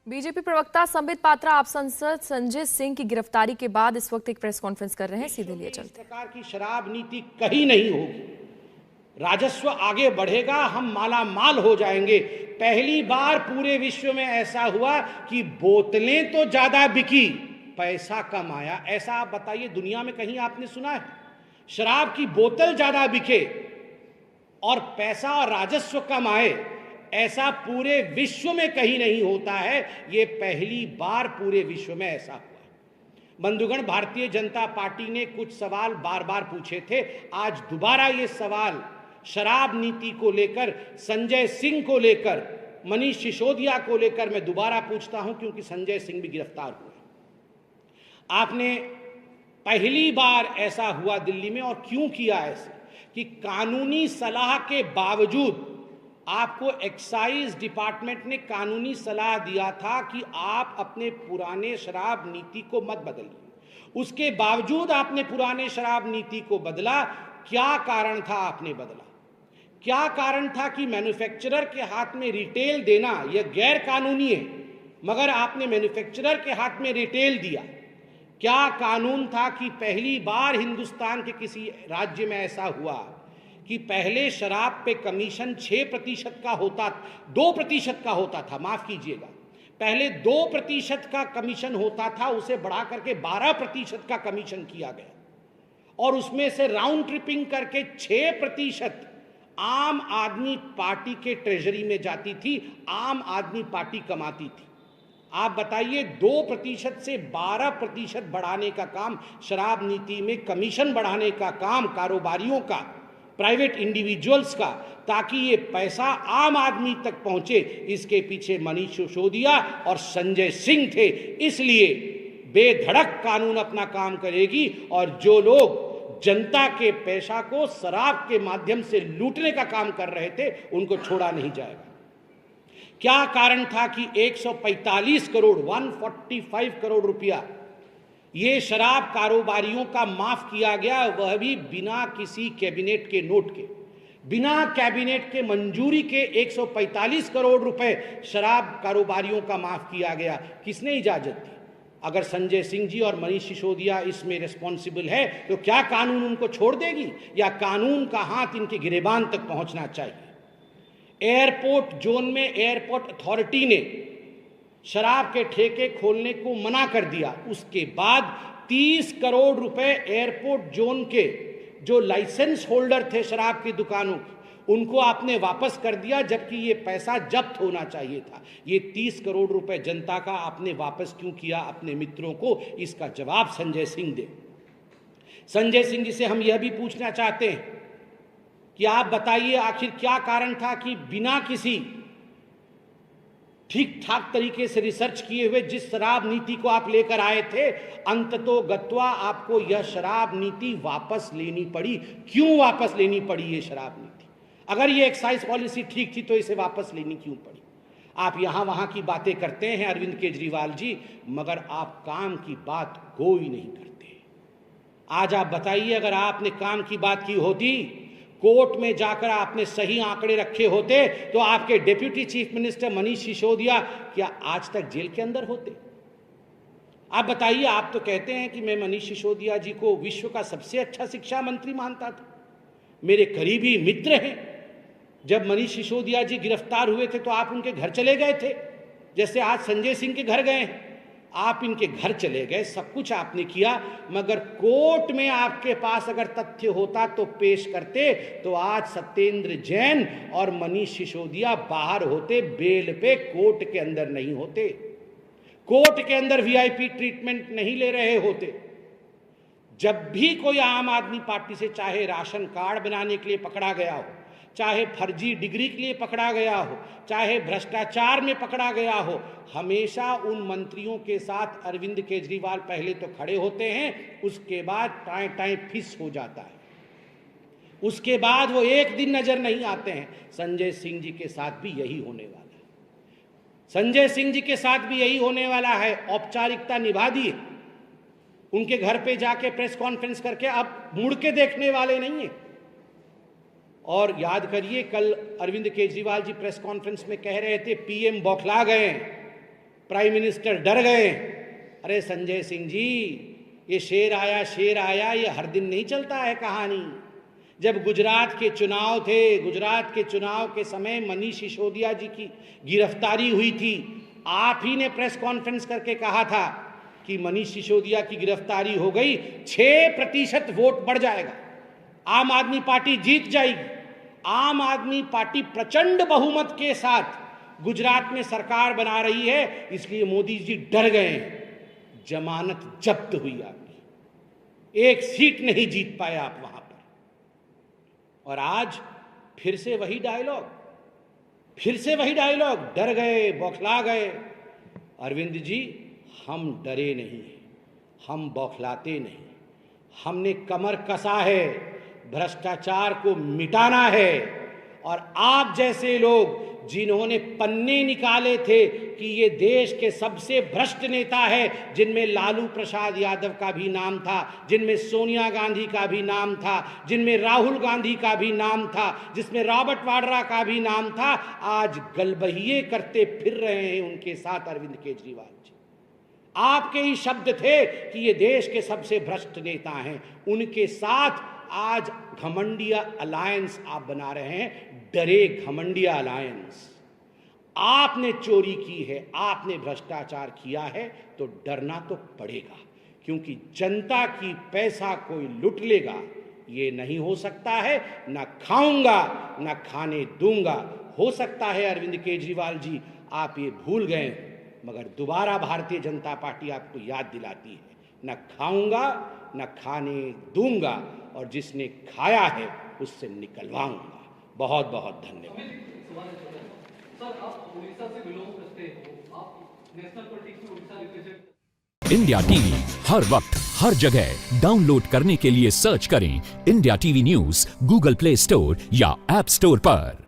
BJP प्रवक्ता संबित पात्रा आप सांसद संजय सिंह की गिरफ्तारी के बाद इस वक्त एक प्रेस कॉन्फ्रेंस कर रहे हैं, सीधे लिए चलते हैं। इस प्रकार की शराब नीति कहीं नहीं होगी। राजस्व आगे बढ़ेगा, हम माला माल हो जाएंगे। पहली बार पूरे विश्व में ऐसा हुआ कि बोतलें तो ज्यादा बिकी, पैसा कम आया। ऐसा आप बताइए, दुनिया में कहीं आपने सुना है? शराब की बोतल ज्यादा बिके और पैसा और राजस्व कम आए, ऐसा पूरे विश्व में कहीं नहीं होता है। ये पहली बार पूरे विश्व में ऐसा हुआ। बंधुगण, भारतीय जनता पार्टी ने कुछ सवाल बार बार पूछे थे। आज दोबारा ये सवाल शराब नीति को लेकर, संजय सिंह को लेकर, मनीष सिसोदिया को लेकर मैं दोबारा पूछता हूं, क्योंकि संजय सिंह भी गिरफ्तार हुए। आपने पहली बार ऐसा हुआ दिल्ली में, और क्यों किया ऐसे कि कानूनी सलाह के बावजूद आपको एक्साइज डिपार्टमेंट ने कानूनी सलाह दिया था कि आप अपने पुराने शराब नीति को मत बदलिए। उसके बावजूद आपने पुराने शराब नीति को बदला। क्या कारण था आपने बदला? क्या कारण था कि मैन्युफैक्चरर के हाथ में रिटेल देना यह गैर कानूनी है, मगर आपने मैन्युफैक्चरर के हाथ में रिटेल दिया? क्या कानून था कि पहली बार हिंदुस्तान के किसी राज्य में ऐसा हुआ कि पहले शराब पे कमीशन 6% का होता, 2% का होता था, माफ कीजिएगा, पहले 2% का कमीशन होता था, उसे बढ़ा करके 12% का कमीशन किया गया, और उसमें से राउंड ट्रिपिंग करके 6% आम आदमी पार्टी के ट्रेजरी में जाती थी, आम आदमी पार्टी कमाती थी। आप बताइए, 2% से 12% बढ़ाने का काम, शराब नीति में कमीशन बढ़ाने का काम कारोबारियों का, प्राइवेट इंडिविजुअल्स का, ताकि ये पैसा आम आदमी तक पहुंचे, इसके पीछे मनीष सिसोदिया और संजय सिंह थे। इसलिए बेधड़क कानून अपना काम करेगी, और जो लोग जनता के पैसा को शराब के माध्यम से लूटने का काम कर रहे थे, उनको छोड़ा नहीं जाएगा। क्या कारण था कि 145 करोड़ 145 करोड़ रुपया ये शराब कारोबारियों का माफ किया गया, वह भी बिना किसी कैबिनेट के नोट के, बिना कैबिनेट के मंजूरी के 145 करोड़ रुपए शराब कारोबारियों का माफ किया गया। किसने इजाजत दी? अगर संजय सिंह जी और मनीष सिसोदिया इसमें रिस्पॉन्सिबल है, तो क्या कानून उनको छोड़ देगी, या कानून का हाथ इनके गिरेबान तक पहुंचना चाहिए? एयरपोर्ट जोन में एयरपोर्ट अथॉरिटी ने शराब के ठेके खोलने को मना कर दिया। उसके बाद 30 करोड़ रुपए एयरपोर्ट जोन के जो लाइसेंस होल्डर थे शराब की दुकानों की, उनको आपने वापस कर दिया, जबकि ये पैसा जब्त होना चाहिए था। ये 30 करोड़ रुपए जनता का आपने वापस क्यों किया अपने मित्रों को? इसका जवाब संजय सिंह दे। संजय सिंह जी से हम यह भी पूछना चाहते हैं कि आप बताइए, आखिर क्या कारण था कि बिना किसी ठीक ठाक तरीके से रिसर्च किए हुए जिस शराब नीति को आप लेकर आए थे, अंततोगत्वा आपको यह शराब नीति वापस लेनी पड़ी? क्यों वापस लेनी पड़ी ये शराब नीति? अगर ये एक्साइज पॉलिसी ठीक थी तो इसे वापस लेनी क्यों पड़ी? आप यहां वहां की बातें करते हैं अरविंद केजरीवाल जी, मगर आप काम की बात कोई नहीं करते। आज आप बताइए, अगर आपने काम की बात की होती, कोर्ट में जाकर आपने सही आंकड़े रखे होते, तो आपके deputy chief minister Manish Sisodia क्या आज तक जेल के अंदर होते? आप बताइए। आप तो कहते हैं कि मैं मनीष सिसोदिया जी को विश्व का सबसे अच्छा शिक्षा मंत्री मानता था, मेरे करीबी मित्र हैं। जब मनीष सिसोदिया जी गिरफ्तार हुए थे तो आप उनके घर चले गए थे, जैसे आज संजय सिंह के घर गए हैं। आप इनके घर चले गए, सब कुछ आपने किया, मगर कोर्ट में आपके पास अगर तथ्य होता तो पेश करते, तो आज सत्येंद्र जैन और मनीष सिसोदिया बाहर होते, बेल पे, कोर्ट के अंदर नहीं होते, कोर्ट के अंदर वीआईपी ट्रीटमेंट नहीं ले रहे होते। जब भी कोई आम आदमी पार्टी से, चाहे राशन कार्ड बनाने के लिए पकड़ा गया हो, चाहे फर्जी डिग्री के लिए पकड़ा गया हो, चाहे भ्रष्टाचार में पकड़ा गया हो, हमेशा उन मंत्रियों के साथ अरविंद केजरीवाल पहले तो खड़े होते हैं, उसके बाद टाइम टाइम फिस हो जाता है, उसके बाद वो एक दिन नजर नहीं आते हैं। संजय सिंह जी के साथ भी यही होने वाला है। संजय सिंह जी के साथ भी यही होने वाला है। औपचारिकता निभा दी, उनके घर पे जाके प्रेस कॉन्फ्रेंस करके अब मुड़ के देखने वाले नहीं है। और याद करिए, कल अरविंद केजरीवाल जी प्रेस कॉन्फ्रेंस में कह रहे थे, पीएम बौखला गए, प्राइम मिनिस्टर डर गए। अरे संजय सिंह जी, ये शेर आया ये हर दिन नहीं चलता है कहानी। जब गुजरात के चुनाव थे, गुजरात के चुनाव के समय मनीष सिसोदिया जी की गिरफ्तारी हुई थी, आप ही ने प्रेस कॉन्फ्रेंस करके कहा था कि मनीष सिसोदिया की गिरफ्तारी हो गई, 6% वोट बढ़ जाएगा, आम आदमी पार्टी जीत जाएगी। आम आदमी पार्टी प्रचंड बहुमत के साथ गुजरात में सरकार बना रही है, इसलिए मोदी जी डर गए हैं। जमानत जब्त हुई आपकी, एक सीट नहीं जीत पाए आप वहां पर। और आज फिर से वही डायलॉग, डर गए, बौखला गए। अरविंद जी, हम डरे नहीं, हम बौखलाते नहीं, हमने कमर कसा है, भ्रष्टाचार को मिटाना है। और आप जैसे लोग जिन्होंने पन्ने निकाले थे कि ये देश के सबसे भ्रष्ट नेता है, जिनमें लालू प्रसाद यादव का भी नाम था, जिनमें सोनिया गांधी का भी नाम था, जिनमें राहुल गांधी का भी नाम था, जिसमें रॉबर्ट वाड्रा का भी नाम था, आज गलबहिए करते फिर रहे हैं उनके साथ अरविंद केजरीवाल जी। आपके ही शब्द थे कि ये देश के सबसे भ्रष्ट नेता हैं, उनके साथ आज घमंडिया अलायंस आप बना रहे हैं, डरे घमंडिया अलायंस। आपने चोरी की है, आपने भ्रष्टाचार किया है, तो डरना तो पड़ेगा, क्योंकि जनता की पैसा कोई लूट लेगा ये नहीं हो सकता है। ना खाऊंगा ना खाने दूंगा। हो सकता है अरविंद केजरीवाल जी आप ये भूल गए, मगर दोबारा भारतीय जनता पार्टी आपको याद दिलाती है, न खाऊंगा न खाने दूंगा, और जिसने खाया है उससे निकलवाऊंगा। बहुत बहुत धन्यवाद। सर, आप उड़ीसा से बिलोंग करते हो, आप नेशनल पॉलिटिक्स में उड़ीसा रिप्रेजेंट। इंडिया टीवी हर वक्त हर जगह डाउनलोड करने के लिए सर्च करें India TV news Google play store या ऐप स्टोर पर।